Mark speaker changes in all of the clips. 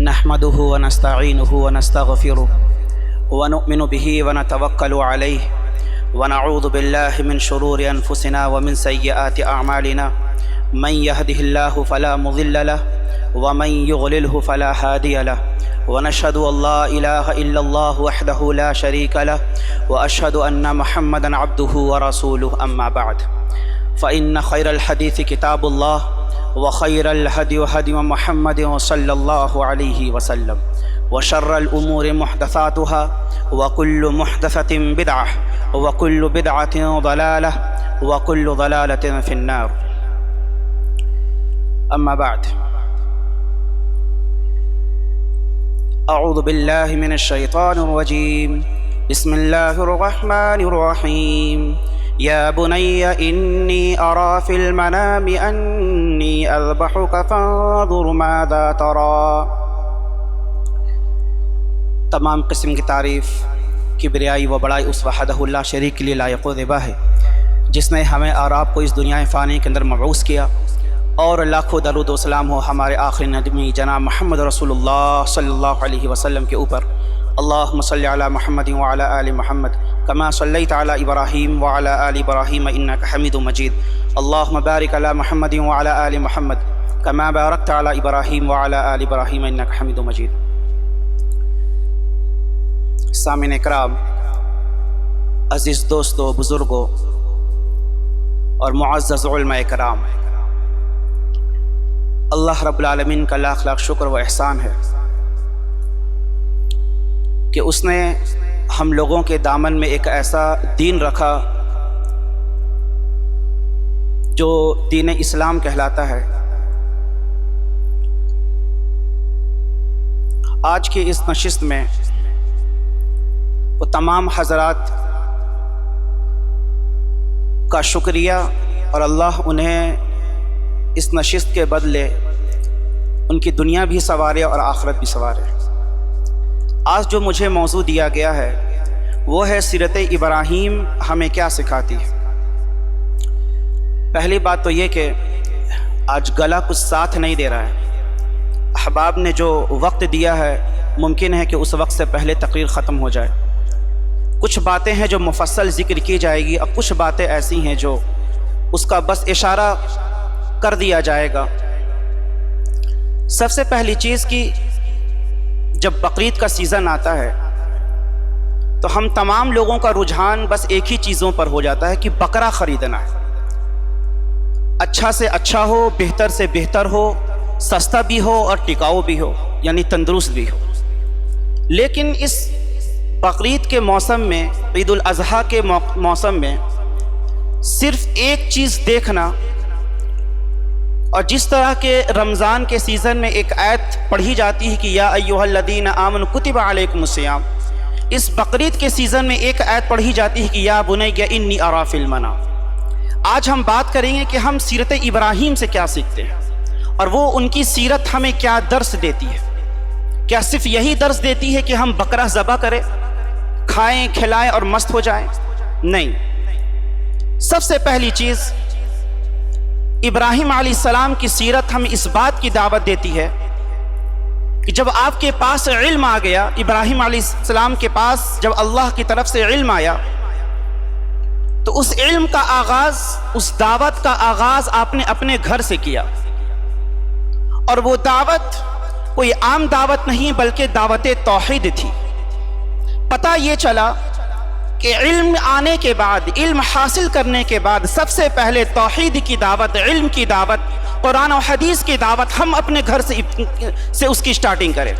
Speaker 1: نحمده ونستعينه ونستغفره ونؤمن به ونتوكل عليه ونعوذ بالله من شرور أنفسنا ومن سيئات أعمالنا من يهده الله فلا مضل له ومن يضلله فلا هادي له ونشهد أن لا إله إلا الله وحده لا شريك له وأشهد أن محمدا عبده ورسوله أما بعد فإن خير الحديث كتاب الله وخير الهدي هدي محمد صلى الله عليه وسلم وشر الأمور محدثاتها وكل محدثة بدعة وكل بدعة ضلالة وكل ضلالة في النار أما بعد أعوذ بالله من الشيطان الرجيم بسم الله الرحمن الرحيم يا بني إني أرى في المنام أني أذبحك فانظر ماذا ترى۔ تمام قسم کی تعریف کبریائی و بڑائی اس وحدہ اللہ شریک کے لیے لائق و ذبح ہے جس نے ہمیں اور آپ کو اس دنیا فانی کے اندر مبعوث کیا، اور لاکھوں درود و سلام ہو ہمارے آخری نبی جناب محمد رسول اللہ صلی اللہ علیہ وسلم کے اوپر۔ اللہم صلی علی محمد وعلی آل محمد کما صلیت علی ابراہیم وعلی آل ابراہیم انک حمید مجید۔ اللہم بارک علی محمد وعلی آل محمد کما بارکت علی ابراہیم وعلی آل ابراہیم انک حمید مجید۔ سامعین اکرام، عزیز دوستو، بزرگوں اور معزز علماء اکرام، اللہ رب العالمین کا لاکھ لاکھ شکر و احسان ہے کہ اس نے ہم لوگوں کے دامن میں ایک ایسا دین رکھا جو دین اسلام کہلاتا ہے۔ آج کی اس نشست میں وہ تمام حضرات کا شکریہ، اور اللہ انہیں اس نشست کے بدلے ان کی دنیا بھی سنوارے اور آخرت بھی سنوارے۔ آج جو مجھے موضوع دیا گیا ہے وہ ہے سیرت ابراہیم ہمیں کیا سکھاتی ہے۔ پہلی بات تو یہ کہ آج گلا کچھ ساتھ نہیں دے رہا ہے۔ احباب نے جو وقت دیا ہے ممکن ہے کہ اس وقت سے پہلے تقریر ختم ہو جائے۔ کچھ باتیں ہیں جو مفصل ذکر کی جائے گی، اور کچھ باتیں ایسی ہیں جو اس کا بس اشارہ کر دیا جائے گا۔ سب سے پہلی چیز کہ جب بقرعید کا سیزن آتا ہے تو ہم تمام لوگوں کا رجحان بس ایک ہی چیزوں پر ہو جاتا ہے کہ بکرا خریدنا ہے، اچھا سے اچھا ہو، بہتر سے بہتر ہو، سستا بھی ہو اور ٹکاؤ بھی ہو، یعنی تندرست بھی ہو۔ لیکن اس بقرعید کے موسم میں، عید الاضحیٰ کے موسم میں صرف ایک چیز دیکھنا، اور جس طرح کے رمضان کے سیزن میں ایک آیت پڑھی جاتی ہے کہ یا ایھا الذین آمنوا کتب علیکم الصیام، اس بقرعید کے سیزن میں ایک آیت پڑھی جاتی ہے کہ یا بنی انی اری فی المنام۔ آج ہم بات کریں گے کہ ہم سیرت ابراہیم سے کیا سیکھتے ہیں، اور وہ ان کی سیرت ہمیں کیا درس دیتی ہے۔ کیا صرف یہی درس دیتی ہے کہ ہم بکرا ذبح کریں، کھائیں، کھلائیں اور مست ہو جائیں؟ نہیں۔ سب سے پہلی چیز ابراہیم علیہ السلام کی سیرت ہمیں اس بات کی دعوت دیتی ہے کہ جب آپ کے پاس علم آ گیا، ابراہیم علیہ السلام کے پاس جب اللہ کی طرف سے علم آیا تو اس علم کا آغاز، اس دعوت کا آغاز آپ نے اپنے گھر سے کیا، اور وہ دعوت کوئی عام دعوت نہیں بلکہ دعوت توحید تھی۔ پتہ یہ چلا کہ علم آنے کے بعد، علم حاصل کرنے کے بعد سب سے پہلے توحید کی دعوت، علم کی دعوت، قرآن و حدیث کی دعوت ہم اپنے گھر سے اس کی سٹارٹنگ کریں۔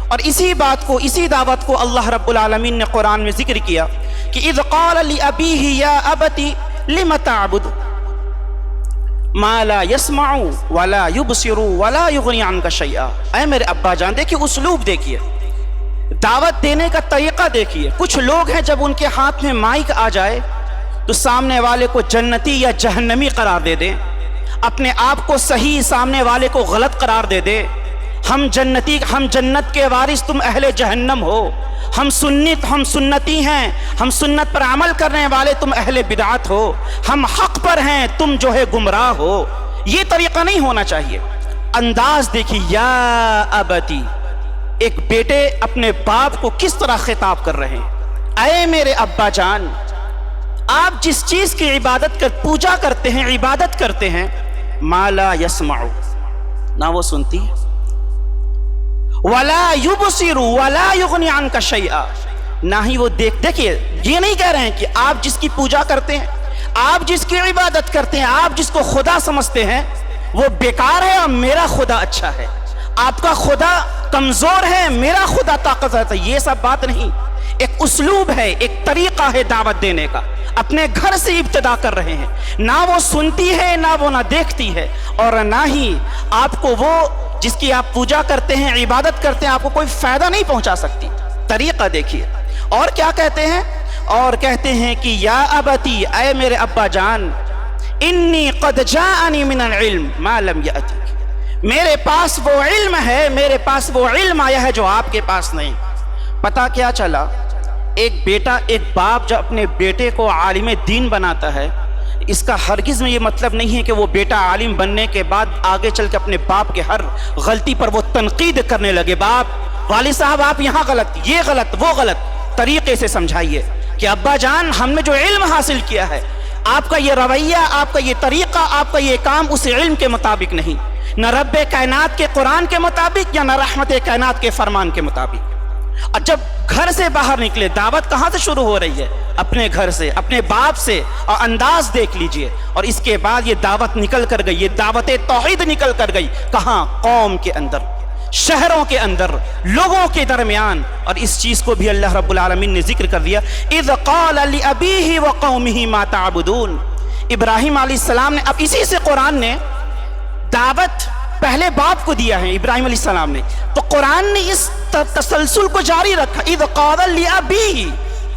Speaker 1: اور اسی بات کو، اسی دعوت کو اللہ رب العالمین نے قرآن میں ذکر کیا کہ اذ قال لأبیہ یا ابت لم تعبد ما لا يسمع ولا يبصر ولا يغني عنك شيئا۔ اے میرے ابا جان، دیکھیے اسلوب، دیکھیے دعوت دینے کا طریقہ، دیکھیے کچھ لوگ ہیں جب ان کے ہاتھ میں مائک آ جائے تو سامنے والے کو جنتی یا جہنمی قرار دے دیں، اپنے آپ کو صحیح، سامنے والے کو غلط قرار دے دے۔ ہم جنت کے وارث، تم اہل جہنم ہو۔ ہم سنتی ہیں، ہم سنت پر عمل کرنے والے، تم اہل بدعت ہو۔ ہم حق پر ہیں، تم جو ہے گمراہ ہو۔ یہ طریقہ نہیں ہونا چاہیے۔ انداز دیکھیے، یا ابتی، ایک بیٹے اپنے باپ کو کس طرح خطاب کر رہے ہیں، اے میرے ابا جان، آپ جس چیز کی پوجا کرتے ہیں، عبادت کرتے ہیں، ما لا یسمع، نہ وہ سنتی ہے، ولا یبصر ولا یغنی عنک شیئا، نہ ہی وہ دیکھیے یہ نہیں کہہ رہے ہیں کہ آپ جس کی پوجا کرتے ہیں، آپ جس کی عبادت کرتے ہیں، آپ جس کو خدا سمجھتے ہیں وہ بیکار ہے اور میرا خدا اچھا ہے، آپ کا خدا کمزور ہے، میرا خدا طاقتور ہے، یہ سب بات نہیں۔ ایک اسلوب ہے، ایک طریقہ ہے دعوت دینے کا، اپنے گھر سے ابتدا کر رہے ہیں، نہ وہ سنتی ہے، نہ وہ نہ دیکھتی ہے، اور نہ ہی آپ کو وہ جس کی آپ پوجا کرتے ہیں، عبادت کرتے ہیں، آپ کو کوئی فائدہ نہیں پہنچا سکتی۔ طریقہ دیکھیے، اور کیا کہتے ہیں؟ اور کہتے ہیں کہ یا ابتی، اے میرے ابا جان، انی قد جاءنی من العلم ما لم یأتک، میرے پاس وہ علم ہے، میرے پاس وہ علم آیا ہے جو آپ کے پاس نہیں۔ پتہ کیا چلا؟ ایک بیٹا، ایک باپ جب اپنے بیٹے کو عالم دین بناتا ہے، اس کا ہرگز میں یہ مطلب نہیں ہے کہ وہ بیٹا عالم بننے کے بعد آگے چل کے اپنے باپ کے ہر غلطی پر وہ تنقید کرنے لگے، باپ، والد صاحب آپ یہاں غلط، یہ غلط، وہ غلط۔ طریقے سے سمجھائیے کہ ابا جان، ہم نے جو علم حاصل کیا ہے، آپ کا یہ رویہ، آپ کا یہ طریقہ، آپ کا یہ کام اس علم کے مطابق نہیں، نہ رب کائنات کے قرآن کے مطابق یا نہ رحمت کائنات کے فرمان کے مطابق۔ اور جب گھر سے باہر نکلے، دعوت کہاں سے شروع ہو رہی ہے؟ اپنے گھر سے، اپنے باپ سے، اور انداز دیکھ لیجئے۔ اور اس کے بعد یہ دعوت نکل کر گئی، یہ دعوت توحید نکل کر گئی، کہاں؟ قوم کے اندر، شہروں کے اندر، لوگوں کے درمیان۔ اور اس چیز کو بھی اللہ رب العالمین نے ذکر کر دیا، اذ قال لأبیہ وقومہ ما تعبدون۔ ابراہیم علیہ السلام نے، اب اسی سے قرآن نے دعوت پہلے باپ کو دیا ہے، ابراہیم علیہ السلام نے، تو قرآن نے اس تسلسل کو جاری رکھا۔ اذ قال لأبیہ،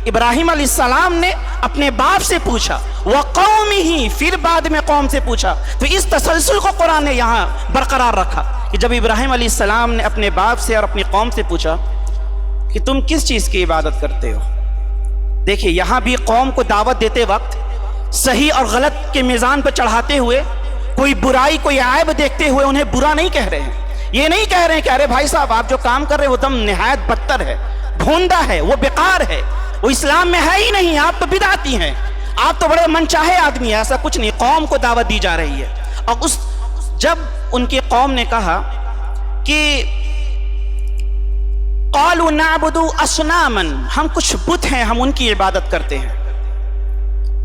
Speaker 1: ابراہیم علیہ السلام نے اپنے باپ سے پوچھا، وقومہ، پھر بعد میں قوم سے پوچھا، تو اس تسلسل کو قرآن نے یہاں برقرار رکھا کہ جب ابراہیم علیہ السلام نے اپنے باپ سے اور اپنی قوم سے پوچھا کہ تم کس چیز کی عبادت کرتے ہو، دیکھیے یہاں بھی قوم کو دعوت دیتے وقت صحیح اور غلط کے میزان پر چڑھاتے ہوئے، کوئی برائی، کوئی عیب دیکھتے ہوئے انہیں برا نہیں کہہ رہے ہیں، یہ نہیں کہہ رہے ہیں کہ ارے بھائی صاحب آپ جو کام کر رہے ہیں وہ دم نہایت بدتر ہے، بھونڈا ہے، وہ بیکار ہے، وہ اسلام میں ہے ہی نہیں، آپ تو بدعتی ہیں، آپ تو بڑے من چاہے آدمی ہیں۔ ایسا کچھ نہیں، قوم کو دعوت دی جا رہی ہے۔ اور جب ان کی قوم نے کہا کہ قالوا نعبد اصناما، ہم کچھ بت ہیں، ہم ان کی عبادت کرتے ہیں،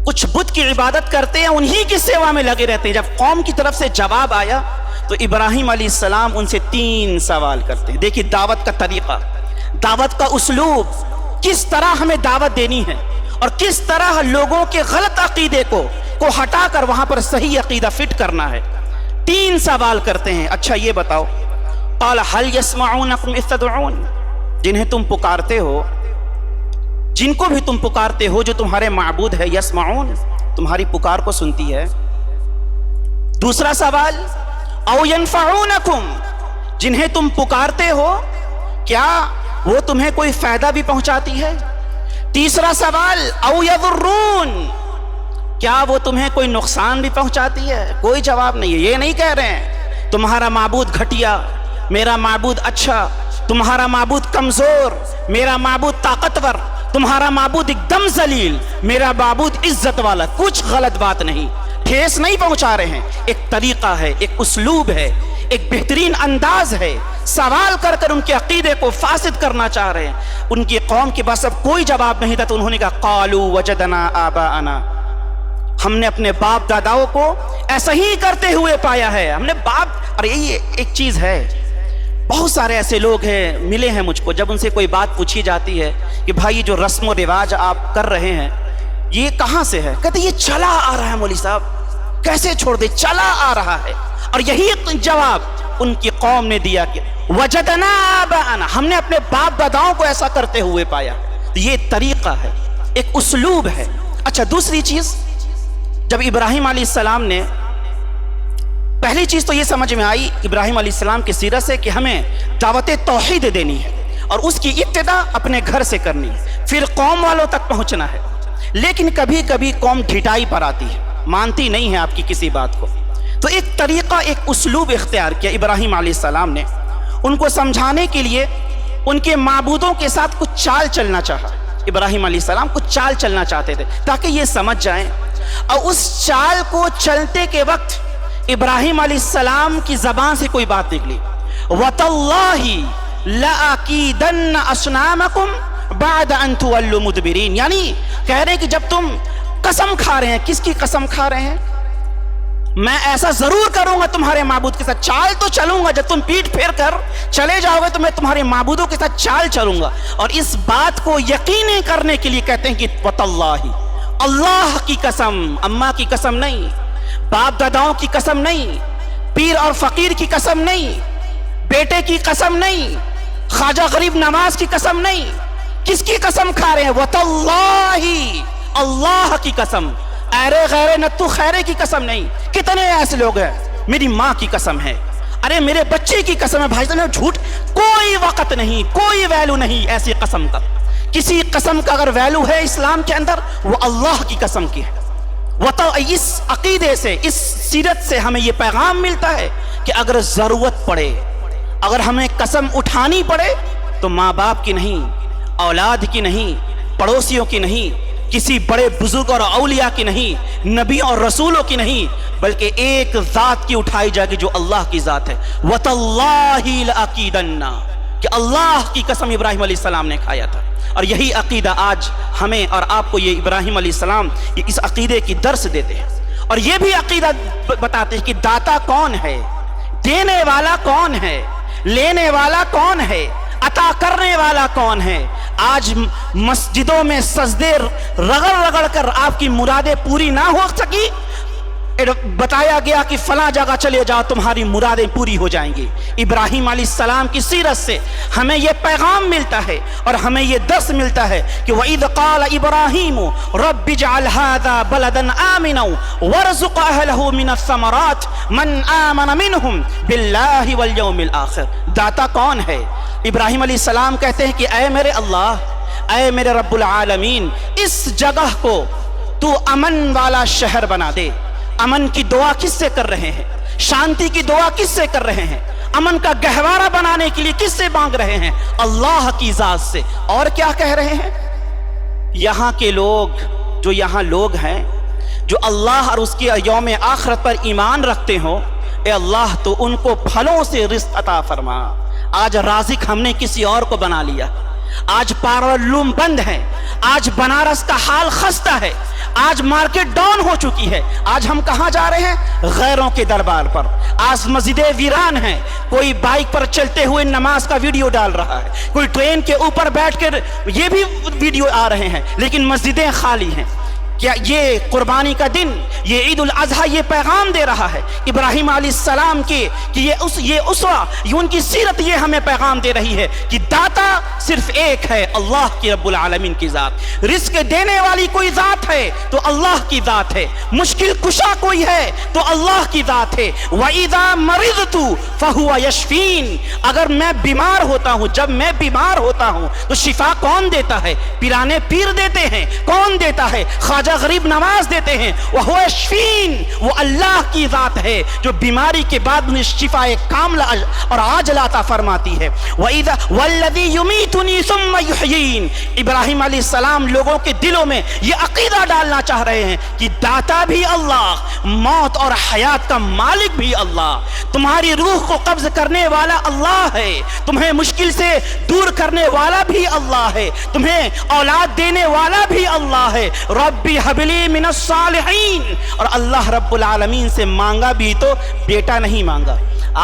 Speaker 1: کچھ بت کی عبادت کرتے ہیں، انہی کی سیوا میں لگے رہتے ہیں۔ جب قوم کی طرف سے جواب آیا تو ابراہیم علیہ السلام ان سے 3 سوال کرتے ہیں۔ دیکھیے دعوت کا طریقہ، دعوت کا اسلوب، کس طرح ہمیں دعوت دینی ہے اور کس طرح لوگوں کے غلط عقیدے کو ہٹا کر وہاں پر صحیح عقیدہ فٹ کرنا ہے۔ 3 سوال کرتے ہیں، اچھا یہ بتاؤ، قال هل يسمعونكم اذ تدعون، جنہیں تم پکارتے ہو، جن کو بھی تم پکارتے ہو جو تمہارے معبود ہے، یسمعون، تمہاری پکار کو سنتی ہے۔ دوسرا سوال، او ينفعونکم، جنہیں تم پکارتے ہو کیا وہ تمہیں کوئی فائدہ بھی پہنچاتی ہے؟ تیسرا سوال، او یضرون، کیا وہ تمہیں کوئی نقصان بھی پہنچاتی ہے؟ کوئی جواب نہیں ہے۔ یہ نہیں کہہ رہے ہیں تمہارا معبود گھٹیا، میرا معبود اچھا، تمہارا معبود کمزور، میرا معبود طاقتور، تمہارا معبود ایک دم ذلیل، میرا معبود عزت والا۔ کچھ غلط بات نہیں، ٹھیس نہیں پہنچا رہے ہیں۔ ایک طریقہ ہے، ایک اسلوب ہے، ایک بہترین انداز ہے، سوال کر کر ان کے عقیدے کو فاسد کرنا چاہ رہے ہیں۔ ان کی قوم کے پاس اب کوئی جواب نہیں تھا تو انہوں نے کہا قالوا وجدنا آباءنا، ہم نے اپنے باپ داداؤں کو ایسا ہی کرتے ہوئے پایا ہے، ہم نے باپ۔ اور یہ ایک چیز ہے، بہت سارے ایسے لوگ ہیں ملے ہیں مجھ کو، جب ان سے کوئی بات پوچھی جاتی ہے کہ بھائی یہ جو رسم و رواج آپ کر رہے ہیں یہ کہاں سے ہے، کہتے یہ چلا آ رہا ہے مولوی صاحب، کیسے چھوڑ دے، چلا آ رہا ہے۔ اور یہی جواب ان کی قوم نے دیا کہ وجدنا آباءنا، ہم نے اپنے باپ داداؤں کو ایسا کرتے ہوئے پایا۔ یہ طریقہ ہے، ایک اسلوب ہے۔ اچھا دوسری چیز، جب ابراہیم علیہ السلام نے، پہلی چیز تو یہ سمجھ میں آئی ابراہیم علیہ السلام کی سیرت سے کہ ہمیں دعوت توحید دینی ہے اور اس کی ابتدا اپنے گھر سے کرنی ہے، پھر قوم والوں تک پہنچنا ہے۔ لیکن کبھی کبھی قوم ڈھٹائی پر آتی ہے، مانتی نہیں ہے آپ کی کسی بات کو، تو ایک طریقہ، ایک اسلوب اختیار کیا ابراہیم علیہ السلام نے ان کو سمجھانے کے لیے ان کے معبودوں کے ساتھ کچھ چال چلنا چاہا. ابراہیم علیہ السلام کچھ چال چلنا چاہتے تھے تاکہ یہ سمجھ جائیں. اور اس چال کو چلتے کے وقت ابراہیم علیہ السلام کی زبان سے کوئی بات نکلی, وَتَاللَّهِ لَأَكِيدَنَّ أَصْنَامَكُمْ بَعْدَ أَن تُوَلُّوا مُدْبِرِينَ. یعنی کہہ رہے ہیں کہ جب تم قسم کھا رہے ہیں, کس کی قسم کھا رہے ہیں؟ میں ایسا ضرور کروں گا تمہارے معبود کے ساتھ, چال تو چلوں گا, جب تم پیٹ پھیر کر چلے جاؤ گے تو میں تمہارے معبودوں کے ساتھ چال چلوں گا. اور اس بات کو یقینی کرنے کے لیے کہتے ہیں کہ وَتَاللَّهِ, اللہ کی قسم, اماں کی قسم نہیں, باپ داداؤں کی قسم نہیں, پیر اور فقیر کی قسم نہیں, بیٹے کی قسم نہیں, خواجہ غریب نواز کی قسم نہیں. کس کی قسم کھا رہے ہیں؟ وَتَاللَّهِ, اللہ کی قسم, ارے غیرے نتو خیرے کی قسم نہیں. کتنے ایسے لوگ ہیں, میری ماں کی قسم ہے, ارے میرے بچے کی قسم ہے. بھائی صاحب جھوٹ, کوئی وقت نہیں, کوئی ویلو نہیں ایسی قسم کا. کسی قسم کا اگر ویلو ہے اسلام کے اندر وہ اللہ کی قسم کی ہے. اس عقیدے سے, اس سیرت سے ہمیں یہ پیغام ملتا ہے کہ اگر ضرورت پڑے, اگر ہمیں قسم اٹھانی پڑے تو ماں باپ کی نہیں, اولاد کی نہیں, پڑوسیوں کی نہیں, کسی بڑے بزرگ اور اولیاء کی نہیں, نبی اور رسولوں کی نہیں, بلکہ ایک ذات کی اٹھائی جائے گی جو اللہ کی ذات ہے. وَتَاللَّهِ لَأَكِيدَنَّ, کہ اللہ کی قسم ابراہیم علیہ السلام نے کھایا تھا. اور یہی عقیدہ آج ہمیں اور آپ کو یہ ابراہیم علیہ السلام اس عقیدے کی درس دیتے ہیں. اور یہ بھی عقیدہ بتاتے ہیں کہ داتا کون ہے, دینے والا کون ہے, لینے والا کون ہے, عطا کرنے والا کون ہے. آج مسجدوں میں سجدے رگڑ رگڑ کر آپ کی مرادیں پوری نہ ہو سکی, بتایا گیا کہ فلاں جگہ چلے جاؤ تمہاری مرادیں پوری ہو جائیں گی. ابراہیم علیہ السلام کی سیرت سے ہمیں یہ پیغام ملتا ہے اور ہمیں یہ درس ملتا ہے کہ وَإِذْ قَالَ إِبْرَاهِيمُ رَبِّ اجْعَلْ هَذَا بَلَدًا آمِنًا وَارْزُقْ أَهْلَهُ مِنَ الثَّمَرَاتِ مَنْ آمَنَ مِنْهُمْ بِاللَّهِ وَالْيَوْمِ الْآخِرِ. داتا کون ہے؟ ابراہیم علیہ السلام کہتے ہیں کہ اے میرے اللہ, اے میرے رب العالمین, اس جگہ کو تو امن والا شہر بنا دے. امن کی دعا کس سے کر رہے ہیں؟ شانتی کی دعا کس سے کر رہے ہیں؟ امن کا گہوارہ بنانے کے لیے کس سے مانگ رہے ہیں؟ اللہ کی ذات سے. اور کیا کہہ رہے ہیں؟ یہاں کے لوگ, جو یہاں لوگ ہیں جو اللہ اور اس کے یوم آخرت پر ایمان رکھتے ہوں, اے اللہ تو ان کو پھلوں سے رزق عطا فرما. آج رازق ہم نے کسی اور کو بنا لیا. آج پارلوم بند ہے, آج بنارس کا حال خستہ ہے, آج مارکیٹ ڈاؤن ہو چکی ہے. آج ہم کہاں جا رہے ہیں؟ غیروں کے دربار پر. آج مسجدیں ویران ہیں, کوئی بائک پر چلتے ہوئے نماز کا ویڈیو ڈال رہا ہے, کوئی ٹرین کے اوپر بیٹھ کر یہ بھی ویڈیو آ رہے ہیں, لیکن مسجدیں خالی ہیں. کیا یہ قربانی کا دن, یہ عید الاضحیٰ یہ پیغام دے رہا ہے ابراہیم علیہ السلام کے کہ یہ اسوہ, یہ ان کی سیرت یہ ہمیں پیغام دے رہی ہے کہ داتا صرف ایک ہے, اللہ کی رب العالمین کی ذات. رزق دینے والی کوئی ذات ہے تو اللہ کی ذات ہے, مشکل کشا کوئی ہے تو اللہ کی ذات ہے. وَإِذَا مَرِضْتُ فَهُوَ يَشْفِينِ, اگر میں بیمار ہوتا ہوں, جب میں بیمار ہوتا ہوں تو شفا کون دیتا ہے؟ پیرانے پیر دیتے ہیں. کون دیتا ہے؟ خواجہ غریب نواز دیتے ہیں. وہ یشفین, وہ اللہ کی ذات ہے جو بیماری کے بعد انہیں شفا کاملہ اور عاجلہ عطا فرماتی ہے. وَإِذَا وَالَّذِي يُمِيتُنِي ثُمَّ يُحْيِينِ, ابراہیم علیہ السلام لوگوں کے دلوں میں یہ عقیدہ ڈالنا چاہ رہے ہیں کہ داتا بھی اللہ, موت اور حیات کا مالک بھی اللہ, تمہاری روح کو قبض کرنے والا اللہ ہے, تمہیں مشکل سے دور کرنے والا بھی اللہ ہے, تمہیں اولاد دینے والا بھی اللہ ہے. ربی حبلی من الصالحین, اور اللہ رب العالمین سے مانگا بھی تو بیٹا نہیں مانگا.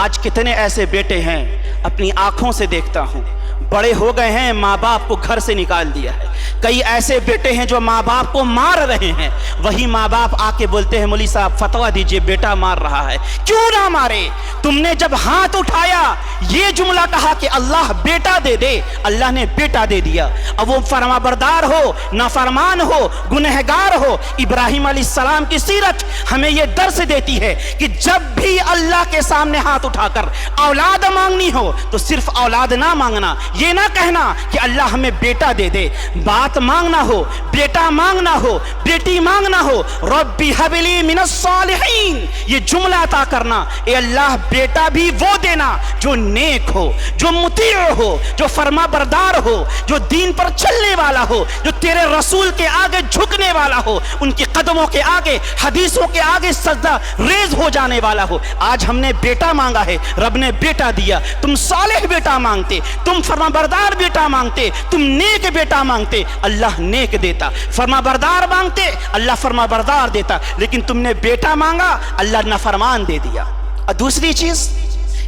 Speaker 1: آج کتنے ایسے بیٹے ہیں, اپنی آنکھوں سے دیکھتا ہوں, بڑے ہو گئے ہیں, ماں باپ کو گھر سے نکال دیا ہے. کئی ایسے بیٹے ہیں جو ماں باپ کو مار رہے ہیں, وہی ماں باپ آ کے بولتے ہیں مولوی صاحب فتویٰ دیجئے, بیٹا مار رہا ہے. کیوں نہ مارے؟ تم نے جب ہاتھ اٹھایا یہ جملہ کہا کہ اللہ بیٹا دے دے, اللہ نے بیٹا دے دیا. اب وہ فرما بردار ہو, نافرمان ہو, گنہگار ہو. ابراہیم علیہ السلام کی سیرت ہمیں یہ درس دیتی ہے کہ جب بھی اللہ کے سامنے ہاتھ اٹھا کر اولاد مانگنی ہو تو صرف اولاد نہ مانگنا, یہ نہ کہنا کہ اللہ ہمیں بیٹا دے دے، بات مانگنا ہو، بیٹا مانگنا ہو، بیٹی مانگنا ہو، ربی حب لی من الصالحین، یہ جملہ عطا کرنا، اے اللہ بیٹا بھی وہ دینا جو نیک ہو، جو مطیع ہو، جو فرما بردار ہو، جو دین پر چلنے والا ہو، جو تیرے رسول کے آگے جھکنے والا ہو، ان کے قدموں کے آگے، حدیثوں کے آگے سجدہ ریز ہو جانے والا ہو۔ آج ہم نے بیٹا مانگا ہے، رب نے بیٹا دیا، تم صالح بیٹا مانگتے، تم فرما بردار بیٹا مانگتے، تم نیک بیٹا مانگتے، اللہ نیک دیتا، فرما بردار مانگتے، اللہ فرما بردار دیتا، لیکن تم نے بیٹا مانگا، اللہ نافرمان دے دیا۔ اور دوسری چیز،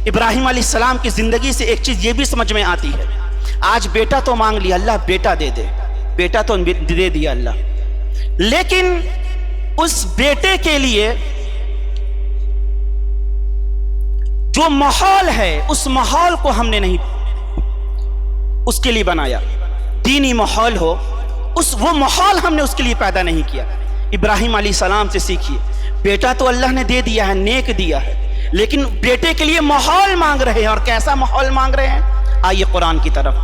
Speaker 1: ابراہیم علیہ السلام کی زندگی سے ایک چیز یہ بھی سمجھ میں آتی ہے، آج بیٹا تو مانگ لیا، اللہ بیٹا دے دے، بیٹا تو دے دیا اللہ، لیکن اس بیٹے کے لیے جو ماحول ہے، اس ماحول کو ہم نے نہیں اس کے لیے بنایا، دینی ماحول ہو، وہ ماحول ہم نے اس کے لیے پیدا نہیں کیا۔ ابراہیم علیہ السلام سے سیکھیے، بیٹا تو اللہ نے دے دیا ہے، نیک دیا ہے، لیکن بیٹے کے لیے ماحول مانگ رہے ہیں، اور کیسا ماحول مانگ رہے ہیں؟ آئیے قرآن کی طرف،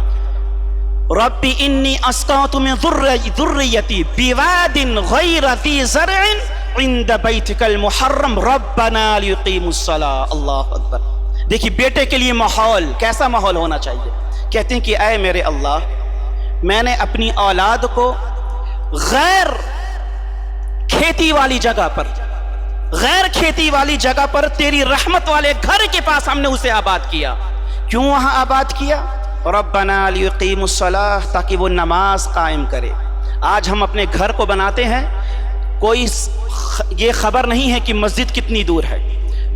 Speaker 1: ربی انی اسقات من ذریتی بواد غیر ذی زرع عند بیتک المحرم ربنا لیقیموا الصلاۃ۔ اللہ اکبر۔ دیکھیے بیٹے کے لیے ماحول، کیسا ماحول ہونا چاہیے؟ کہتے ہیں کہ اے میرے اللہ، میں نے اپنی اولاد کو غیر کھیتی والی جگہ پر، غیر کھیتی والی جگہ پر تیری رحمت والے گھر کے پاس ہم نے اسے آباد کیا۔ کیوں وہاں آباد کیا؟ ربنا لیقیموا الصلاۃ، تاکہ وہ نماز قائم کرے۔ آج ہم اپنے گھر کو بناتے ہیں، کوئی یہ خبر نہیں ہے کہ مسجد کتنی دور ہے،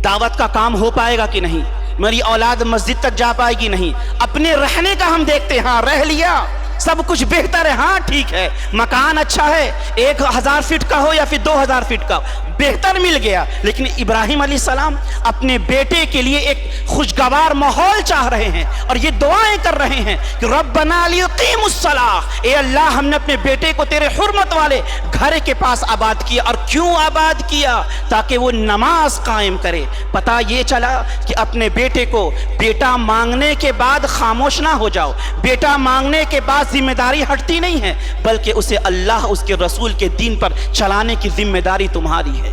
Speaker 1: دعوت کا کام ہو پائے گا کہ نہیں، میری اولاد مسجد تک جا پائے گی نہیں، اپنے رہنے کا ہم دیکھتے ہیں، ہاں رہ لیا، سب کچھ بہتر ہے، ہاں ٹھیک ہے، مکان اچھا ہے، 1000 فٹ کا ہو یا پھر 2000 فٹ کا، بہتر مل گیا، لیکن ابراہیم علیہ السلام اپنے بیٹے کے لیے ایک خوشگوار ماحول چاہ رہے ہیں، اور یہ دعائیں کر رہے ہیں کہ ربنا لیقیموا الصلاۃ، اے اللہ ہم نے اپنے بیٹے کو تیرے حرمت والے گھر کے پاس آباد کیا۔ اور کیوں آباد کیا؟ تاکہ وہ نماز قائم کرے۔ پتہ یہ چلا کہ اپنے بیٹے کو بیٹا مانگنے کے بعد خاموش نہ ہو جاؤ، بیٹا مانگنے کے بعد ذمہ داری ہٹتی نہیں ہے، بلکہ اسے اللہ اس کے رسول کے دین پر چلانے کی ذمہ داری تمہاری ہے،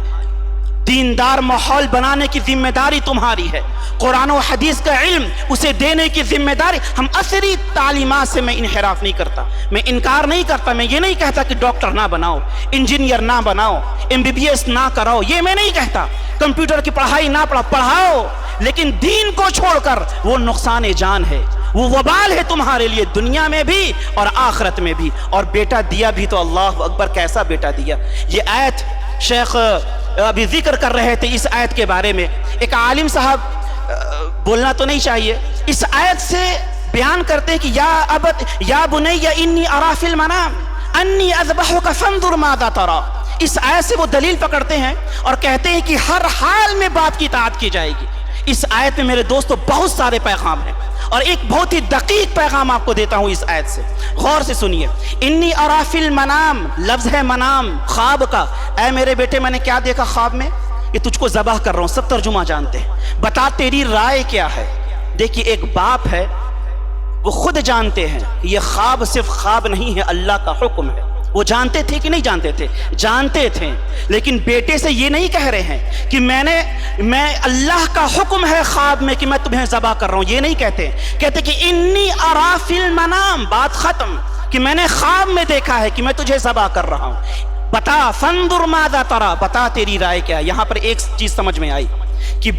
Speaker 1: دیندار ماحول بنانے کی ذمہ داری تمہاری ہے، قرآن و حدیث کا علم اسے دینے کی ذمہ داری۔ ہم عصری تعلیمات سے میں انحراف نہیں کرتا، میں انکار نہیں کرتا، میں یہ نہیں کہتا کہ ڈاکٹر نہ بناؤ، انجینئر نہ بناؤ، MBBS نہ کراؤ، یہ میں نہیں کہتا، کمپیوٹر کی پڑھائی نہ پڑھاؤ، لیکن دین کو چھوڑ کر وہ نقصان جان ہے، وہ وبال ہے تمہارے لیے دنیا میں بھی اور آخرت میں بھی۔ اور بیٹا دیا بھی تو اللہ اکبر، کیسا بیٹا دیا! یہ آیت شیخ ابھی ذکر کر رہے تھے، اس آیت کے بارے میں ایک عالم صاحب، بولنا تو نہیں چاہیے، اس آیت سے بیان کرتے ہیں کہ یا بنی انی ارا فی المنام انی اذبحک فانظر ماذا تری۔ اس آیت سے وہ دلیل پکڑتے ہیں اور کہتے ہیں کہ ہر حال میں باپ کی اطاعت کی جائے گی۔ اس آیت میں میرے دوستو بہت سارے پیغام ہیں، اور ایک بہت ہی دقیق پیغام آپ کو دیتا ہوں اس آیت سے، غور سے سنیے۔ انی ارا فی المنام، لفظ ہے منام، خواب کا۔ اے میرے بیٹے میں نے کیا دیکھا خواب میں؟ کہ تجھ کو ذبح کر رہا ہوں، سب ترجمہ جانتے ہیں، بتا تیری رائے کیا ہے؟ دیکھیے ایک باپ ہے، وہ خود جانتے ہیں یہ خواب صرف خواب نہیں ہے، اللہ کا حکم ہے۔ وہ جانتے تھے کہ نہیں جانتے تھے؟ جانتے تھے، لیکن بیٹے سے یہ نہیں کہہ رہے ہیں کہ میں اللہ کا حکم ہے خواب میں کہ میں تمہیں ذبح کر رہا ہوں، یہ نہیں کہتے، کہتے کہ انی ارا فی المنام، بات ختم، کہ میں نے خواب میں دیکھا ہے کہ میں تجھے ذبح کر رہا ہوں، بتا فانظر ماذا تری، بتا تیری رائے کیا ہے۔ یہاں پر ایک چیز سمجھ میں آئی کہ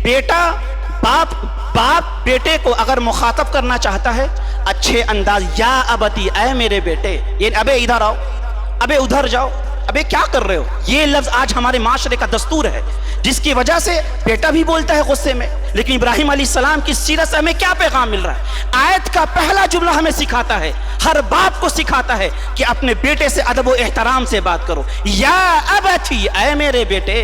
Speaker 1: باپ بیٹے کو اگر مخاطب کرنا چاہتا ہے اچھے انداز، یا ابتی، اے میرے بیٹے، یہ ابے ادھر آؤ، ابے ادھر جاؤ، ابے کیا کر رہے ہو، یہ لفظ آج ہمارے معاشرے کا دستور ہے، جس کی وجہ سے بیٹا بھی بولتا ہے غصے میں۔ لیکن ابراہیم علیہ السلام کی سیرت سے ہمیں کیا پیغام مل رہا ہے؟ آیت کا پہلا جملہ ہمیں سکھاتا ہے، ہر باپ کو سکھاتا ہے کہ اپنے بیٹے سے ادب و احترام سے بات کرو۔ یا ابتی، اے میرے بیٹے،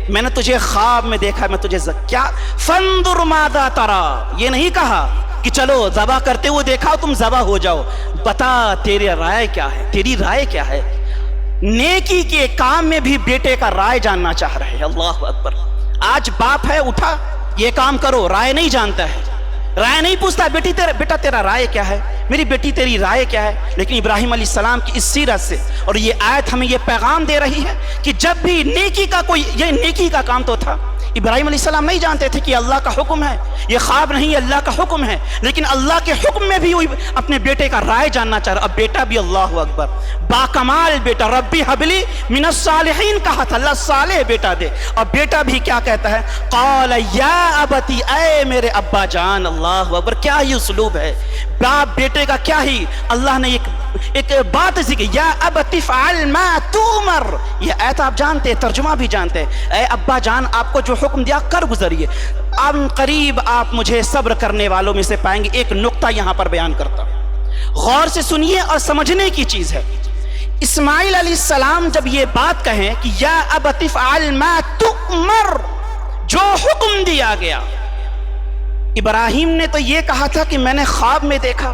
Speaker 1: میں نے تجھے خواب میں دیکھا، میں تجھے کیا فانظر ماذا تری، یہ نہیں کہا کہ چلو ذبح کرتے ہوئے دیکھا تم ذبح ہو جاؤ، بتا تیری رائے کیا ہے، تیری رائے کیا ہے۔ نیکی کے کام میں بھی بیٹے کا رائے جاننا چاہ رہے ہیں، اللہ اکبر۔ آج باپ ہے، اٹھا یہ کام کرو، رائے نہیں جانتا ہے، رائے نہیں پوچھتا بیٹا تیرا رائے کیا ہے، میری بیٹی تیری رائے کیا ہے. لیکن ابراہیم علیہ السلام کی اس سیرت سے اور یہ آیت ہمیں یہ پیغام دے رہی ہے کہ جب بھی یہ نیکی کا کام تو تھا. ابراہیم علیہ السلام نہیں جانتے تھے کہ اللہ کا حکم ہے، یہ خواب نہیں، اللہ کا حکم ہے. لیکن اللہ کے حکم میں بھی اپنے بیٹے کا رائے جاننا چاہ رہا. اب بیٹا بھی اللہ اکبر با کمال بیٹا، ربی حبلی من الصالحین کہا تھا، اللہ صالح بیٹا دے. اور بیٹا بھی کیا کہتا ہے، قال یا ابتی، اے میرے ابا جان. اللہ اکبر، کیا ہی اسلوب ہے باپ بیٹے کا، کیا ہی اللہ نے ایک بات ذکر، یا ابتی فعل ما تؤمر. یہ آیت آپ جانتے ہیں، ترجمہ بھی جانتے ہیں. اے ابا جان، آپ کو جو حکم دیا کر گزریے. اب قریب آپ مجھے صبر کرنے والوں میں سے پائیں گے. ایک نقطہ یہاں پر بیان کرتا ہوں، غور سے سنیے اور سمجھنے کی چیز ہے. اسماعیل علیہ السلام جب یہ بات کہیں کہ یا ابتی فعل ما تؤمر، جو حکم دیا گیا، ابراہیم نے تو یہ کہا تھا کہ میں نے خواب میں دیکھا.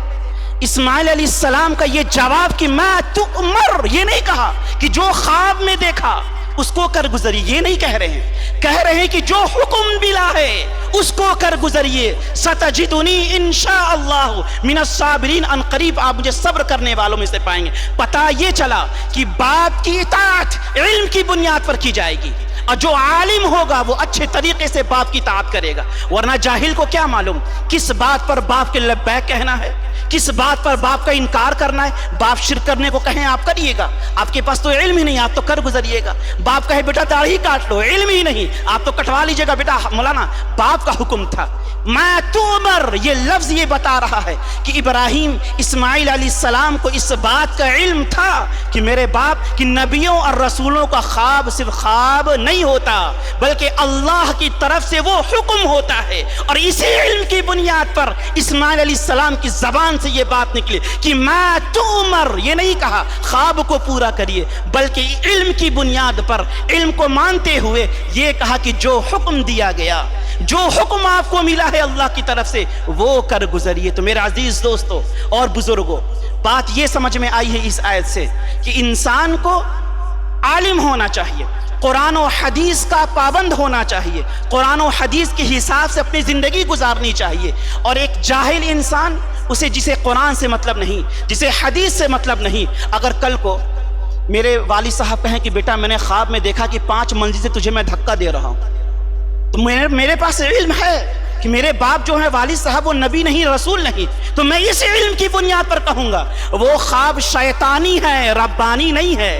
Speaker 1: اسماعیل علیہ السلام کا یہ جواب کہ ما تؤمر، یہ نہیں کہا کہ جو خواب میں دیکھا اس کو کر گزریے، یہ نہیں کہہ رہے ہیں. کہہ رہے ہیں کہ جو حکم ملا ہے اس کو کر گزریے. ستجدنی انشاءاللہ من الصابرین، ان قریب آپ مجھے صبر کرنے والوں میں سے پائیں گے. پتہ یہ چلا کہ باپ کی اطاعت علم کی بنیاد پر کی جائے گی، اور جو عالم ہوگا وہ اچھے طریقے سے باپ کی اطاعت کرے گا. ورنہ جاہل کو کیا معلوم کس بات پر باپ کے لبیک کہنا ہے، کس بات پر باپ کا انکار کرنا ہے. باپ شرک کرنے کو کہیں آپ کریے گا، آپ کے پاس تو علم ہی نہیں، آپ تو کر گزریے گا. باپ کہے بیٹا داڑھی کاٹ لو، علم ہی نہیں، آپ تو کٹوا لیجیے گا. بیٹا مولانا باپ کا حکم تھا. ما تؤمر، یہ لفظ یہ بتا رہا ہے کہ ابراہیم اسماعیل علیہ السلام کو اس بات کا علم تھا کہ میرے باپ کہ نبیوں اور رسولوں کا خواب صرف خواب نہیں ہوتا، بلکہ اللہ کی طرف سے وہ حکم ہوتا ہے. اور اسی علم کی بنیاد پر اسماعیل علیہ السلام کی زبان سے یہ بات نکلی کہ ما تؤمر، یہ نہیں کہا خواب کو پورا کریے، بلکہ علم کی بنیاد پر علم کو مانتے ہوئے یہ کہا کہ جو حکم دیا گیا، جو حکم آپ کو ملا ہے اللہ کی طرف سے، وہ کر گزریے. تو میرے عزیز دوستو اور بزرگوں، بات یہ سمجھ میں آئی ہے اس آیت سے کہ انسان کو عالم ہونا چاہیے، قرآن و حدیث کا پابند ہونا چاہیے، قرآن و حدیث کے حساب سے اپنی زندگی گزارنی چاہیے. اور ایک جاہل انسان، جسے قرآن سے مطلب نہیں، جسے حدیث سے مطلب نہیں، اگر کل کو میرے والد صاحب کہیں کہ بیٹا میں نے خواب میں دیکھا کہ 5 منزل سے تجھے میں دھکا دے رہا ہوں، تو میرے پاس علم ہے کہ میرے باپ جو ہیں والد صاحب وہ نبی نہیں، رسول نہیں، تو میں اس علم کی بنیاد پر کہوں گا وہ خواب شیطانی ہے، ربانی نہیں ہے.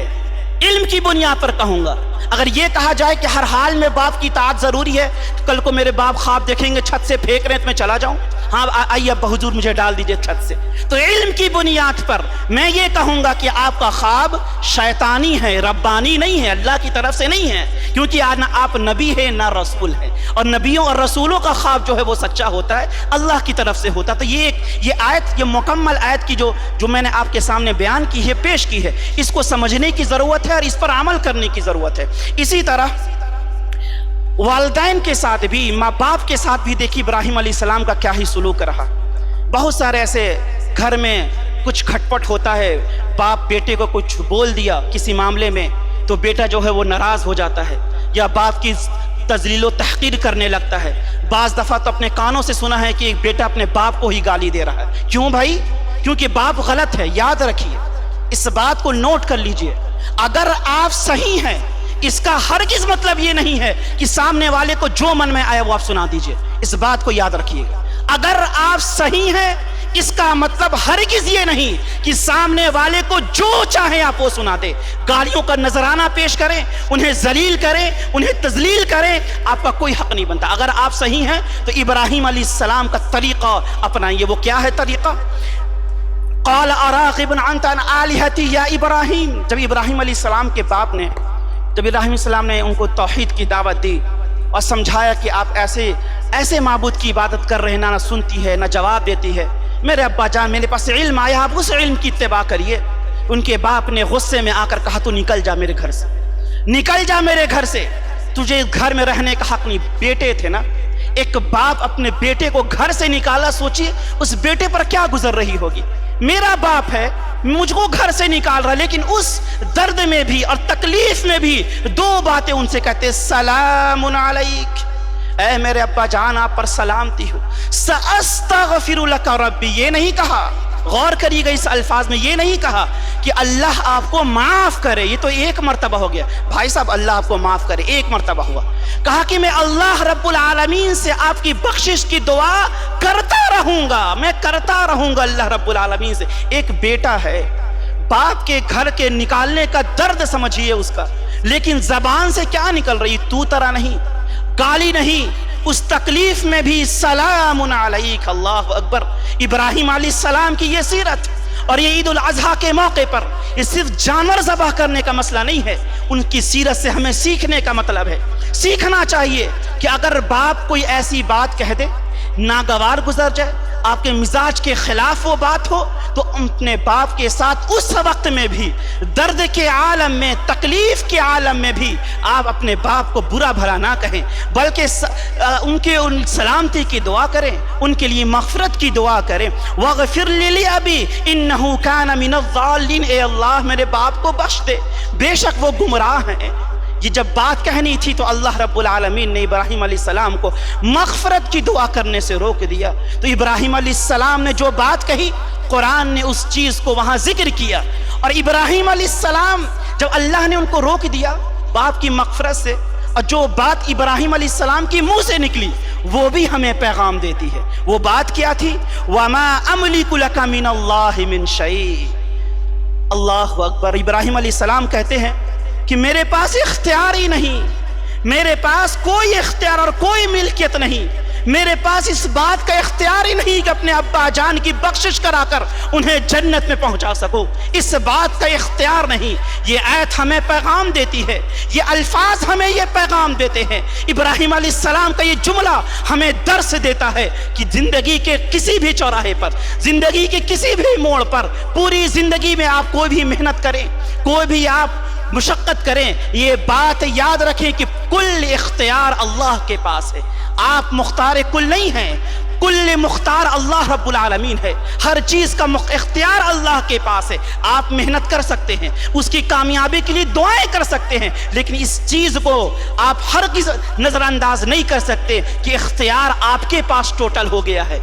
Speaker 1: علم کی بنیاد پر کہوں گا. اگر یہ کہا جائے کہ ہر حال میں باپ کی اطاعت ضروری ہے، تو کل کو میرے باپ خواب دیکھیں گے چھت سے پھینک رہے ہیں تو میں چلا جاؤں، ہاں آئیے ابا حضور مجھے ڈال دیجئے چھت سے. تو علم کی بنیاد پر میں یہ کہوں گا کہ آپ کا خواب شیطانی ہے، ربانی نہیں ہے، اللہ کی طرف سے نہیں ہے، کیونکہ نہ آپ نبی ہے نہ رسول ہے. اور نبیوں اور رسولوں کا خواب جو ہے وہ سچا ہوتا ہے، اللہ کی طرف سے ہوتا. تو یہ آیت، یہ مکمل آیت کی جو میں نے آپ کے سامنے بیان کی ہے، پیش کی ہے، اس کو سمجھنے کی ضرورت ہے اور اس پر عمل کرنے کی ضرورت ہے. اسی طرح والدین کے ساتھ بھی، ماں باپ کے ساتھ بھی دیکھیے ابراہیم علیہ السلام کا کیا ہی سلوک رہا. بہت سارے ایسے گھر میں کچھ کھٹپٹ ہوتا ہے، باپ بیٹے کو کچھ بول دیا کسی معاملے میں تو بیٹا جو ہے وہ ناراض ہو جاتا ہے یا باپ کی تذلیل و تحقیر کرنے لگتا ہے. بعض دفعہ تو اپنے کانوں سے سنا ہے کہ بیٹا اپنے باپ کو ہی گالی دے رہا ہے. کیوں بھائی؟ کیونکہ باپ غلط ہے. یاد رکھیے، اس بات کو نوٹ کر لیجئے، اگر آپ صحیح ہیں اس کا ہرگز مطلب یہ نہیں ہے کہ سامنے والے کو جو من میں آیا وہ آپ سنا دیجئے. اس بات کو یاد رکھیے گا. اگر آپ صحیح ہیں اس کا مطلب ہرگز یہ نہیں کہ سامنے والے کو جو چاہے آپ وہ سنا دے. گالیوں کا نذرانہ پیش کریں، انہیں ذلیل کریں، انہیں تذلیل کریں، آپ کا کوئی حق نہیں بنتا. اگر آپ صحیح ہیں تو ابراہیم علیہ السلام کا طریقہ اپنائیے. وہ کیا ہے طریقہ؟ قال اراغب انت عن الہتی یا ابراہیم. جب ابراہیم علیہ السلام کے باپ نے، جب ابراہیم علیہ السلام نے ان کو توحید کی دعوت دی اور سمجھایا کہ آپ ایسے معبود کی عبادت کر رہے ہیں، نہ سنتی ہے نہ جواب دیتی ہے، میرے ابا جان میرے پاس علم آیا، آپ اس علم کی اتباع کریے. ان کے باپ نے غصے میں آ کر کہا تو نکل جا میرے گھر سے، نکل جا میرے گھر سے، تجھے گھر میں رہنے کا حق نہیں. بیٹے تھے نا، ایک باپ اپنے بیٹے کو گھر سے نکالا، سوچئے اس بیٹے پر کیا گزر رہی ہوگی. میرا باپ ہے، مجھ کو گھر سے نکال رہا، لیکن اس درد میں بھی اور تکلیف میں بھی 2 باتیں ان سے کہتے، سلام علیک، اے میرے ابا جان آپ پر سلامتی ہو، سأستغفر لک ربی، یہ نہیں کہا، غور کریے گا اس الفاظ میں، یہ نہیں کہا کہ اللہ آپ کو معاف کرے، یہ تو ایک مرتبہ ہو گیا بھائی صاحب، اللہ آپ کو معاف کرے ایک مرتبہ ہوا، کہا کہ میں اللہ رب العالمین سے آپ کی بخشش کی دعا کرتا رہوں گا، میں کرتا رہوں گا اللہ رب العالمین سے۔ ایک بیٹا ہے، باپ کے گھر کے نکالنے کا درد سمجھیے اس کا، لیکن زبان سے کیا نکل رہی؟ تو ترا نہیں، گالی نہیں، اس تکلیف میں بھی سلام علیک، اللہ اکبر۔ ابراہیم علیہ السلام کی یہ سیرت، اور یہ عید الاضحیٰ کے موقع پر یہ صرف جانور ذبح کرنے کا مسئلہ نہیں ہے، ان کی سیرت سے ہمیں سیکھنے کا مطلب ہے۔ سیکھنا چاہیے کہ اگر باپ کوئی ایسی بات کہہ دے، ناگوار گزر جائے، آپ کے مزاج کے خلاف وہ بات ہو، تو اپنے باپ کے ساتھ اس وقت میں بھی، درد کے عالم میں، تکلیف کے عالم میں بھی آپ اپنے باپ کو برا بھلا نہ کہیں، بلکہ ان کے سلامتی کی دعا کریں، ان کے لیے مغفرت کی دعا کریں۔ وَغْفِرْ لِأَبِي إِنَّهُ كَانَ مِنَ الضَّالِّينَ، اے اللہ میرے باپ کو بخش دے، بے شک وہ گمراہ ہیں۔ یہ جب بات کہنی تھی تو اللہ رب العالمین نے ابراہیم علیہ السلام کو مغفرت کی دعا کرنے سے روک دیا۔ تو ابراہیم علیہ السلام نے جو بات کہی، قرآن نے اس چیز کو وہاں ذکر کیا، اور ابراہیم علیہ السلام جب اللہ نے ان کو روک دیا باپ کی مغفرت سے، اور جو بات ابراہیم علیہ السلام کی منہ سے نکلی وہ بھی ہمیں پیغام دیتی ہے۔ وہ بات کیا تھی؟ وَمَا أَمْلِكُ لَكَ مِنَ اللَّهِ مِنْ شَيْءٍ۔ اللہ اکبر۔ ابراہیم علیہ السلام کہتے ہیں کہ میرے پاس اختیار ہی نہیں، میرے پاس کوئی اختیار اور کوئی ملکیت نہیں، میرے پاس اس بات کا اختیار ہی نہیں کہ اپنے ابا جان کی بخشش کرا کر انہیں جنت میں پہنچا سکوں، اس بات کا اختیار نہیں۔ یہ آیت ہمیں پیغام دیتی ہے، یہ الفاظ ہمیں یہ پیغام دیتے ہیں، ابراہیم علیہ السلام کا یہ جملہ ہمیں درس دیتا ہے کہ زندگی کے کسی بھی چوراہے پر، زندگی کے کسی بھی موڑ پر، پوری زندگی میں آپ کوئی بھی محنت کریں، کوئی بھی آپ مشقت کریں، یہ بات یاد رکھیں کہ کل اختیار اللہ کے پاس ہے۔ آپ مختار کل نہیں ہیں، کل مختار اللہ رب العالمین ہے، ہر چیز کا اختیار اللہ کے پاس ہے۔ آپ محنت کر سکتے ہیں، اس کی کامیابی کے لیے دعائیں کر سکتے ہیں، لیکن اس چیز کو آپ ہر کس نظر انداز نہیں کر سکتے کہ اختیار آپ کے پاس ٹوٹل ہو گیا ہے۔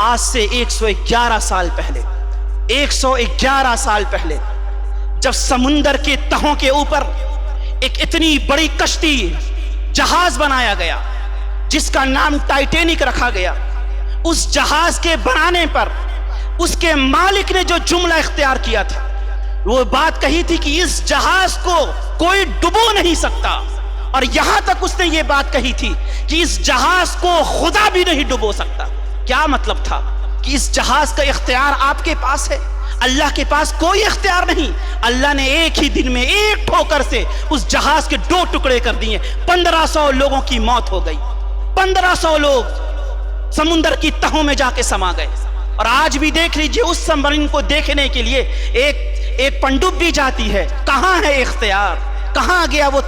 Speaker 1: آج سے 111 سال پہلے، 111 سال پہلے جب سمندر کے تہوں کے اوپر ایک اتنی بڑی کشتی، جہاز بنایا گیا جس کا نام ٹائٹینک رکھا گیا، اس جہاز کے بنانے پر اس کے مالک نے جو جملہ اختیار کیا تھا، وہ بات کہی تھی کہ اس جہاز کو کوئی ڈبو نہیں سکتا، اور یہاں تک اس نے یہ بات کہی تھی کہ اس جہاز کو خدا بھی نہیں ڈبو سکتا۔ کیا مطلب تھا؟ کہ اس جہاز کا اختیار آپ کے پاس ہے، اللہ کے پاس کوئی اختیار نہیں۔ اللہ نے ایک ہی دن میں ایک ٹھوکر سے اس جہاز کے 2 ٹکڑے کر دیے، 1500 لوگوں کی موت ہو گئی، 1500 لوگ سمندر کی تہوں میں جا کے سما گئے۔ اور آج بھی دیکھ لیجئے، اس سمندر کو دیکھنے کے لیے ایک پنڈب بھی جاتی ہے، کہاں ہے اختیار؟ کہاں گیا وہ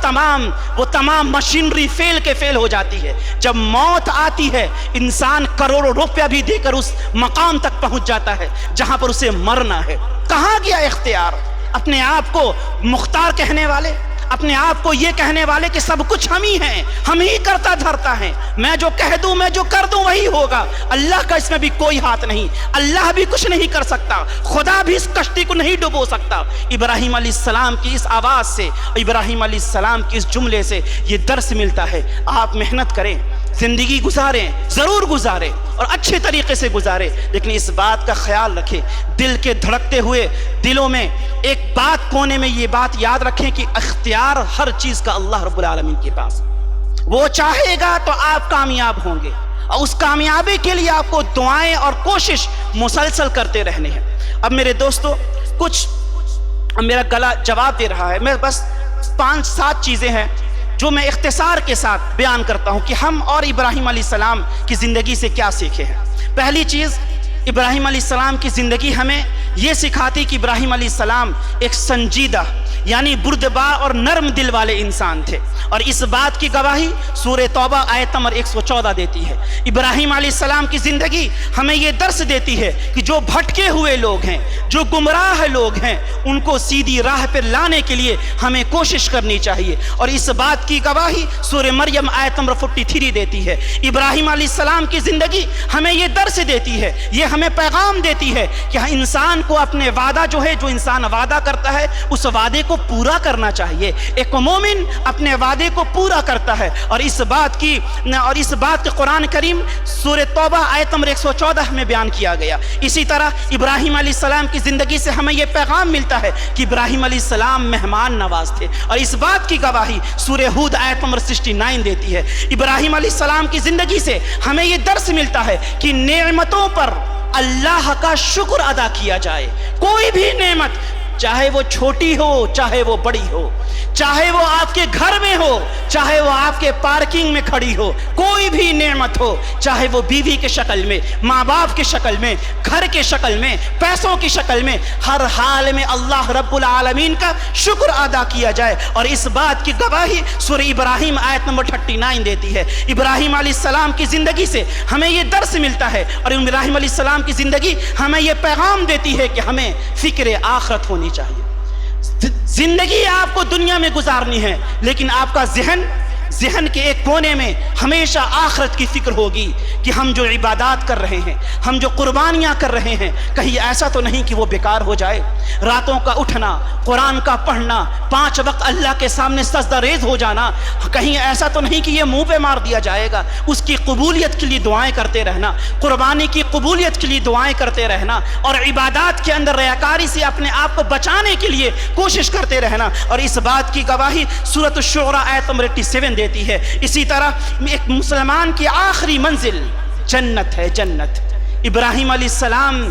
Speaker 1: تمام مشینری فیل کے فیل ہو جاتی ہے۔ جب موت آتی ہے انسان کروڑوں روپیہ بھی دے کر اس مقام تک پہنچ جاتا ہے جہاں پر اسے مرنا ہے۔ کہاں گیا اختیار؟ اپنے آپ کو مختار کہنے والے، اپنے آپ کو یہ کہنے والے کہ سب کچھ ہم ہی ہیں، ہم ہی کرتا دھرتا ہیں، میں جو کہہ دوں، میں جو کر دوں وہی ہوگا، اللہ کا اس میں بھی کوئی ہاتھ نہیں، اللہ بھی کچھ نہیں کر سکتا، خدا بھی اس کشتی کو نہیں ڈبو سکتا۔ ابراہیم علیہ السلام کی اس آواز سے، ابراہیم علیہ السلام کی اس جملے سے یہ درس ملتا ہے۔ آپ محنت کریں، زندگی گزاریں، ضرور گزاریں اور اچھے طریقے سے گزاریں، لیکن اس بات کا خیال رکھیں، دل کے دھڑکتے ہوئے دلوں میں ایک بات، کونے میں یہ بات یاد رکھیں کہ اختیار ہر چیز کا اللہ رب العالمین کے پاس، وہ چاہے گا تو آپ کامیاب ہوں گے، اور اس کامیابی کے لیے آپ کو دعائیں اور کوشش مسلسل کرتے رہنے ہیں۔ اب میرے دوستو، کچھ میرا گلا جواب دے رہا ہے، میں بس 5-7 چیزیں ہیں جو میں اختصار کے ساتھ بیان کرتا ہوں کہ ہم اور ابراہیم علیہ السلام کی زندگی سے کیا سیکھے ہیں۔ پہلی چیز، ابراہیم علیہ السلام کی زندگی ہمیں یہ سکھاتی کہ ابراہیم علیہ السلام ایک سنجیدہ، یعنی بردبار اور نرم دل والے انسان تھے، اور اس بات کی گواہی سورہ توبہ آیت نمبر 114 دیتی ہے۔ ابراہیم علیہ السلام کی زندگی ہمیں یہ درس دیتی ہے کہ جو بھٹکے ہوئے لوگ ہیں، جو گمراہ لوگ ہیں، ان کو سیدھی راہ پر لانے کے لیے ہمیں کوشش کرنی چاہیے، اور اس بات کی گواہی سورہ مریم آیت نمبر 43 دیتی ہے۔ ابراہیم علیہ السلام کی زندگی ہمیں یہ درس دیتی ہے، یہ ہمیں پیغام دیتی ہے کہ انسان کو اپنے وعدہ جو ہے، جو انسان وعدہ کرتا ہے اس وعدے کو پورا کرنا چاہیے۔ ایک مومن اپنے وعدے کو پورا کرتا ہے، اور اس بات کے قرآن کریم سورہ توبہ آیت نمبر 114 میں بیان کیا گیا۔ اسی طرح ابراہیم علیہ السلام کی زندگی سے ہمیں یہ پیغام ملتا ہے کہ ابراہیم علیہ السلام مہمان نواز تھے، اور اس بات کی گواہی سورہ ہود آیت نمبر 69 دیتی ہے۔ ابراہیم علیہ السلام کی زندگی سے ہمیں یہ درس ملتا ہے کہ نعمتوں پر اللہ کا شکر ادا کیا جائے۔ کوئی بھی نعمت، چاہے وہ چھوٹی ہو چاہے وہ بڑی ہو، چاہے وہ آپ کے گھر میں ہو چاہے وہ آپ کے پارکنگ میں کھڑی ہو، کوئی بھی نعمت ہو، چاہے وہ بیوی کے شکل میں، ماں باپ کے شکل میں، گھر کے شکل میں، پیسوں کی شکل میں، ہر حال میں اللہ رب العالمین کا شکر ادا کیا جائے۔ اور اس بات کی گواہی سورہ ابراہیم آیت نمبر 39 دیتی ہے۔ ابراہیم علیہ السلام کی زندگی سے ہمیں یہ درس ملتا ہے، اور ابراہیم علیہ السلام کی زندگی ہمیں یہ پیغام دیتی ہے کہ ہمیں فکر آخرت ہونی چاہیے۔ زندگی آپ کو دنیا میں گزارنی ہے، لیکن آپ کا ذہن کے ایک کونے میں ہمیشہ آخرت کی فکر ہوگی کہ ہم جو عبادات کر رہے ہیں، ہم جو قربانیاں کر رہے ہیں، کہیں ایسا تو نہیں کہ وہ بیکار ہو جائے۔ راتوں کا اٹھنا، قرآن کا پڑھنا، 5 وقت اللہ کے سامنے سجدہ ریز ہو جانا، کہیں ایسا تو نہیں کہ یہ منہ پہ مار دیا جائے گا۔ اس کی قبولیت کے لیے دعائیں کرتے رہنا، قربانی کی قبولیت کے لیے دعائیں کرتے رہنا، اور عبادات کے اندر ریاکاری سے اپنے آپ کو بچانے کے لیے کوشش کرتے رہنا۔ اور اس بات کی گواہی سورۃ الشعراء آیت نمبر 87 دیتی ہے۔ اسی طرح ایک مسلمان کی آخری منزل جنت ہے، جنت۔ ابراہیم علیہ السلام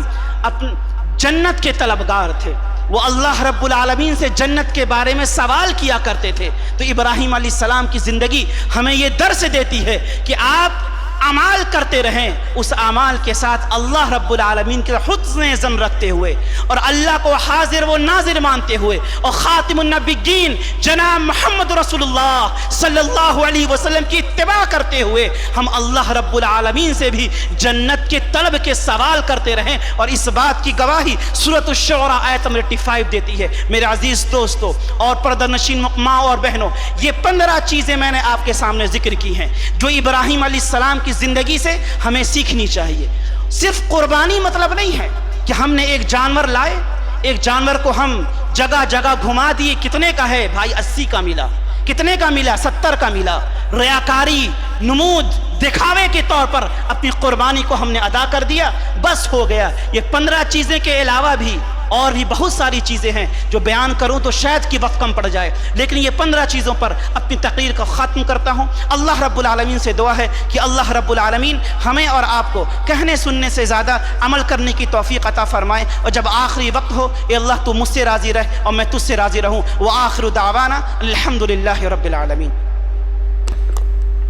Speaker 1: جنت کے طلبگار تھے، وہ اللہ رب العالمین سے جنت کے بارے میں سوال کیا کرتے تھے۔ تو ابراہیم علیہ السلام کی زندگی ہمیں یہ درس دیتی ہے کہ آپ اعمال کرتے رہیں، اس اعمال کے ساتھ اللہ رب العالمین کے حسن ظن رکھتے ہوئے، اور اللہ کو حاضر و ناظر مانتے ہوئے، اور خاتم النبیین جناب محمد رسول اللہ صلی اللہ علیہ وسلم کی اتباع کرتے ہوئے ہم اللہ رب العالمین سے بھی جنت کے طلب کے سوال کرتے رہیں۔ اور اس بات کی گواہی سورۃ الشعراء آیت نمبر 85 دیتی ہے۔ میرے عزیز دوستو اور پردہ نشین ماں اور بہنوں، یہ 15 چیزیں میں نے آپ کے سامنے ذکر کی ہیں جو ابراہیم علیہ السلام کی زندگی سے ہمیں سیکھنی چاہیے۔ صرف قربانی مطلب نہیں ہے کہ ہم نے ایک جانور لائے، ایک جانور کو ہم جگہ جگہ گھما دیے، کتنے کا ہے بھائی؟ 80 کا ملا، کتنے کا ملا؟ 70 کا ملا۔ ریاکاری، نمود، دکھاوے کے طور پر اپنی قربانی کو ہم نے ادا کر دیا، بس ہو گیا۔ یہ 15 چیزیں کے علاوہ بھی اور بھی بہت ساری چیزیں ہیں جو بیان کروں تو شاید کہ وقت کم پڑ جائے، لیکن یہ 15 چیزوں پر اپنی تقریر کو ختم کرتا ہوں۔ اللہ رب العالمین سے دعا ہے کہ اللہ رب العالمین ہمیں اور آپ کو کہنے سننے سے زیادہ عمل کرنے کی توفیق عطا فرمائے، اور جب آخری وقت ہو اے اللہ تو مجھ سے راضی رہ اور میں تجھ سے راضی رہوں۔ وآخر دعوانا الحمدللہ رب العالمین۔